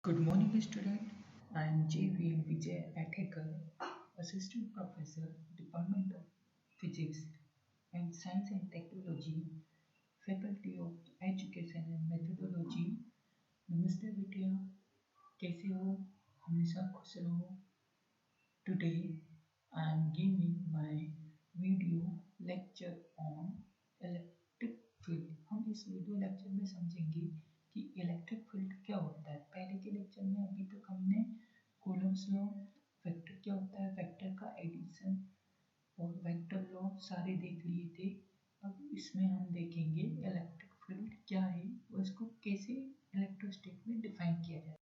Good morning, student. I am JVWU, Assistant Professor, Department of Physics and Science and Technology, Faculty of Education and Methodology. नमस्ते बेटिया, कैसे हो? हमेशा खुश रहो. Today, I am giving my video lecture on electric field. हम इस video lecture में समझेंगे कि इलेक्ट्रिक फील्ड क्या होता है. पहले के लेक्चर में अभी तक हमने कूलम्ब्स लॉ, वेक्टर क्या होता है, वेक्टर का एडिशन और वेक्टर लॉ सारे देख लिए थे. अब इसमें हम देखेंगे इलेक्ट्रिक फील्ड क्या है और इसको कैसे इलेक्ट्रोस्टैटिक में डिफाइन किया जाए.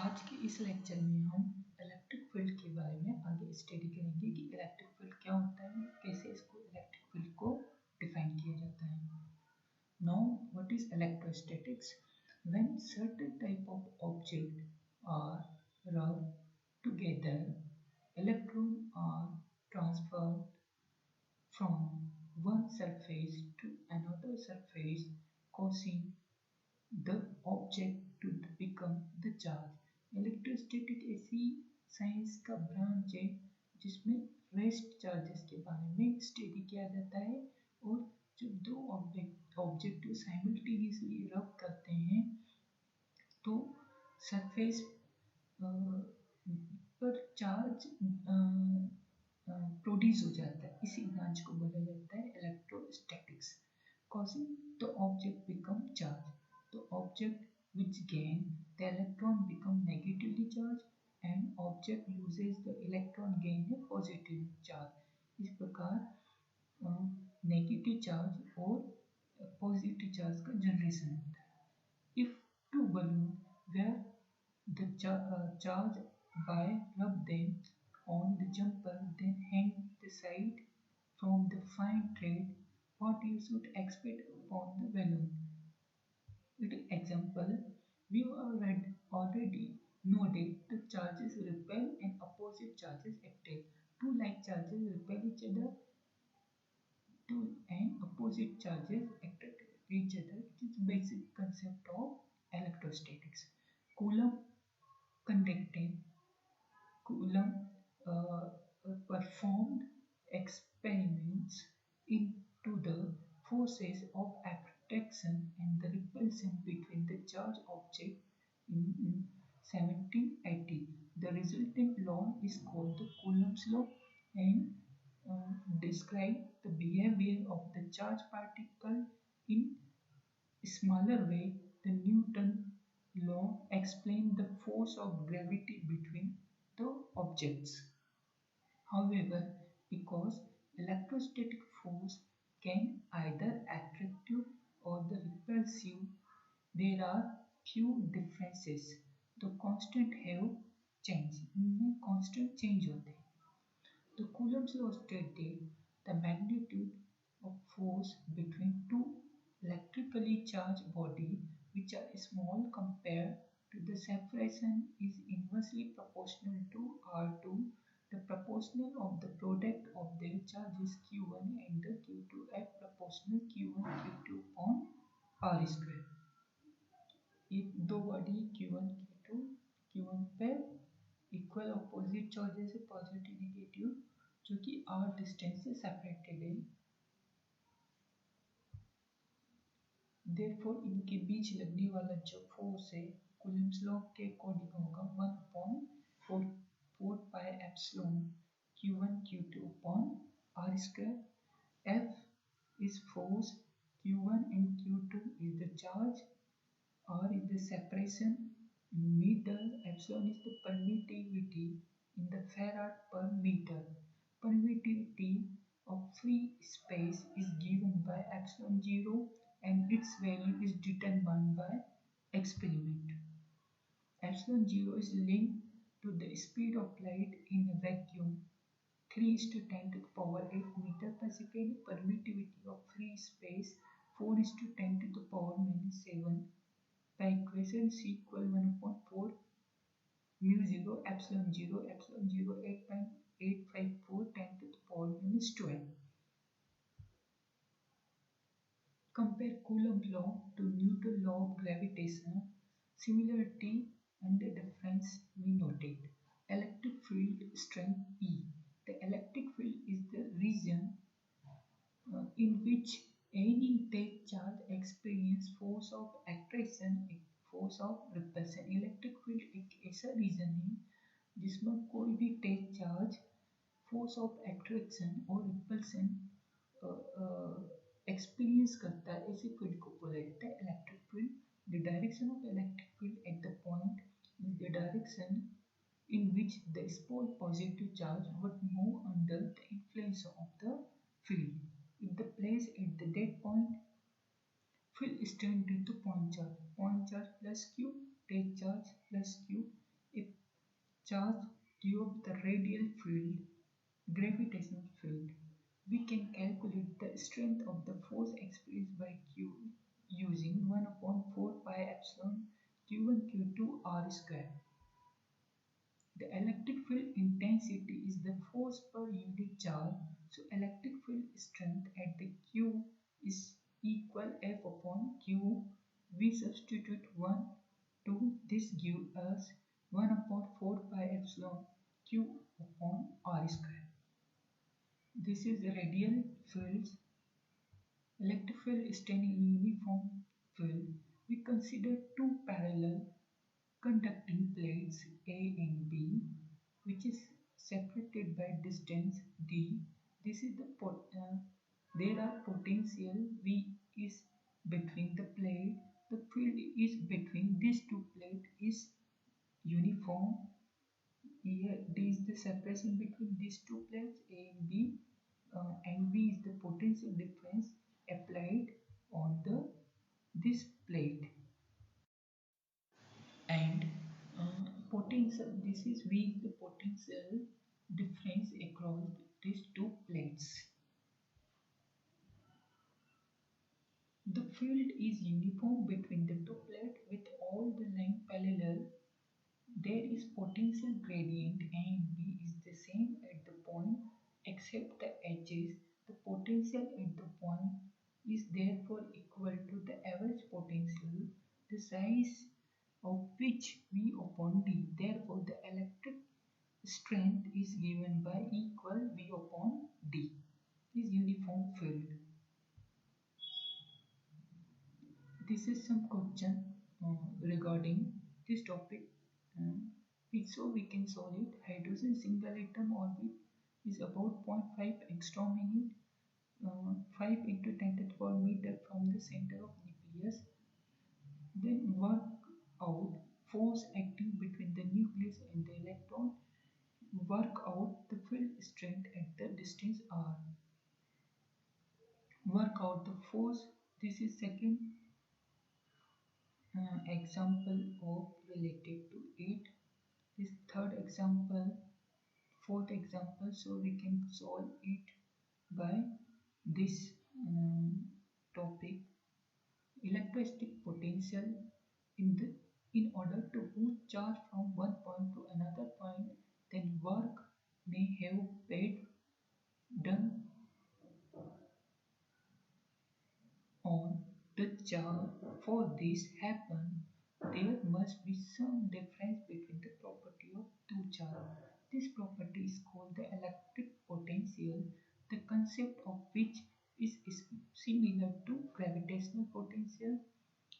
आज के इस लेक्चर में हम इलेक्ट्रिक फील्ड के बारे में आगे स्टडी करेंगे कि इलेक्ट्रिक फील्ड क्या होता है, कैसे इसको इलेक्ट्रिक फील्ड को डिफाइन किया जाता है. Now, what is electrostatics? When certain type of object are rubbed together, electrons are transferred from one surface to another surface, causing the object to become the charge. Electrostatic ऐसी science का branch है जिसमें rest charges के बारे में study किया जाता है. और जब दो ऑब्जेक्ट साइमल्टेनियसली रब करते हैं तो सरफेस पर चार्ज प्रोड्यूस हो जाता है. इसी ब्रांच को बोला जाता है electrostatics. causing the object become charged. The object which gain the electron become negatively charged and object loses the electron gain a positive charge. इस प्रकार नेगेटिव चार्ज और पॉजिटिव चार्ज का जनरेशन होता है. If two balloons where the charge by rub them on the jumper then hang the side from the fine thread, what you should expect upon the balloon. Example, we already noted the charges repel and opposite charges attract. Two like charges repel each other, two and opposite charges attract each other. It is basic concept of electrostatics. Coulomb performed experiments into the forces of attraction and the repulsion between the charged object in 1780. The resultant law is called the Coulomb's law and describe the behavior of the charged particle in smaller way. The Newton law explains the force of gravity between the objects. However, because electrostatic force can either attractive or the repulsive, there are few differences. The constant have changed. इनमें constant change होते हैं. The Coulomb's law stated the magnitude of force between two electrically charged bodies which are small compared to the separation is inversely proportional to R2, the proportional of the product of their charges Q1 and the Q2 at proportional Q1 Q2 upon R square. ये दो body Q1 Q2 Q1 पे equal opposite charges है, positive negative, जो कि R distance से separated है. Therefore, इनके बीच लगने वाला जो फोर्स है कूलम्ब्स लॉ के अकॉर्डिंग होगा 1/4 pi epsilon Q1 Q2 upon R square. F is force, Q1 and Q2 is the charge, R is the separation in meter, epsilon is the permittivity in the farad per meter. Permittivity of free space is given by epsilon 0 and its value is determined by experiment. Epsilon 0 is linked to the speed of light in a vacuum 3:10 to the power 8 meter per second. Permittivity of free space 4:10 to the power -7. By equation C equal 1/4 mu 0 epsilon 0 8.854 10 to the power -12. Compare Coulomb law to Newton law of gravitation. Similarity and the difference we noted. Electric field strength E. The electric field is the region in which any take charge experience force of attraction, force of repulsion. Electric field एक ऐसा region है जिसमें कोई भी टेक charge force of attraction और repulsion experience करता है, ऐसी फील्ड को बोला जाता है electric field. The direction of electric field at the point is the direction in which the small positive charge would move under the influence of the field. If the place at the dead point, field is turned into point charge plus q, take charge plus q. If charge q of the radial field, gravitational field, we can calculate the strength of the force experienced by q using 1 upon 4 pi epsilon q1 q2 r square. The electric field intensity is the force per unit charge. So electric field strength at the Q is equal F upon Q. We substitute 1 to this gives us 1 upon 4 pi epsilon Q upon R square. This is the radial fields. Electric field is in uniform field. We consider two parallel conducting plates A and B, which is separated by distance d. This is there are potential V is between the plate. The field is between these two plates is uniform. Here D is the separation between these two plates A and B, and V is the potential difference applied on this plate. And potential, this is V is the potential difference across these two plates. The field is uniform between the two plates with all the length parallel. There is potential gradient A and B is the same at the point except the edges. The potential at the point is therefore equal to the average potential, the size of which V upon D. Therefore, the electric strength is given by equal V upon D is uniform field. This is some question regarding this topic. So we can solve it. Hydrogen single atom orbit is about 0.5 angstrom minute, 5 into 10 to the power meter from the center of nucleus. Then work out force acting between the nucleus and the electron. Work out the field strength at the distance r. Work out the force. This is second example of related to it. This third example, fourth example. So we can solve it by this topic. Electrostatic potential in order to move charge from one point to another point, then work may have been done on the charge. For this happen, there must be some difference between the property of two charges. This property is called the electric potential, the concept of which is similar to gravitational potential.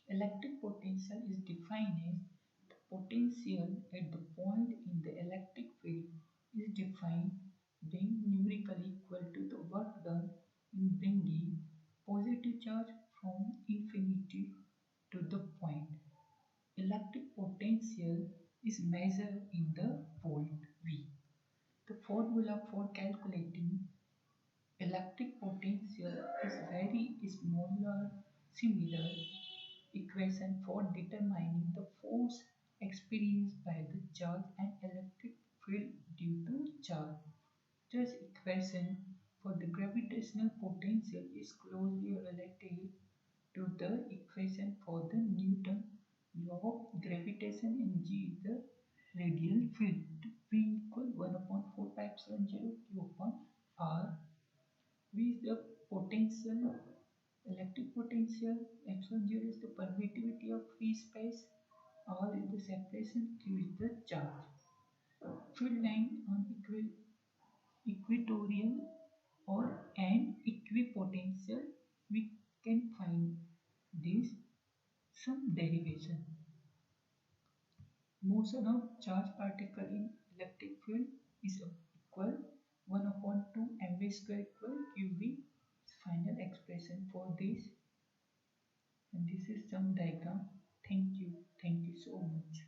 Electric potential is defined as the potential at the point in the electric field is defined being numerically equal to the work done in bringing positive charge from infinity to the point. Electric potential is measured in the volt V. The formula for calculating electric potential is very similar equation for determining the force experienced by the charge and electric field due to charge. This equation for the gravitational potential is closely related to the equation for the Newton law of gravitation and G is the radial field. V equal 1 upon 4 pi epsilon 0 Q upon R. V is the potential, electric potential, epsilon 0 is the permittivity of free space, R is the separation, Q is the charge. Field line on equatorial or an equipotential, we can find this some derivation. Motion of charge particle in electric field is equal 1 upon 2 mv square equal qv. Final expression for this, and this is some diagram. Thank you so much.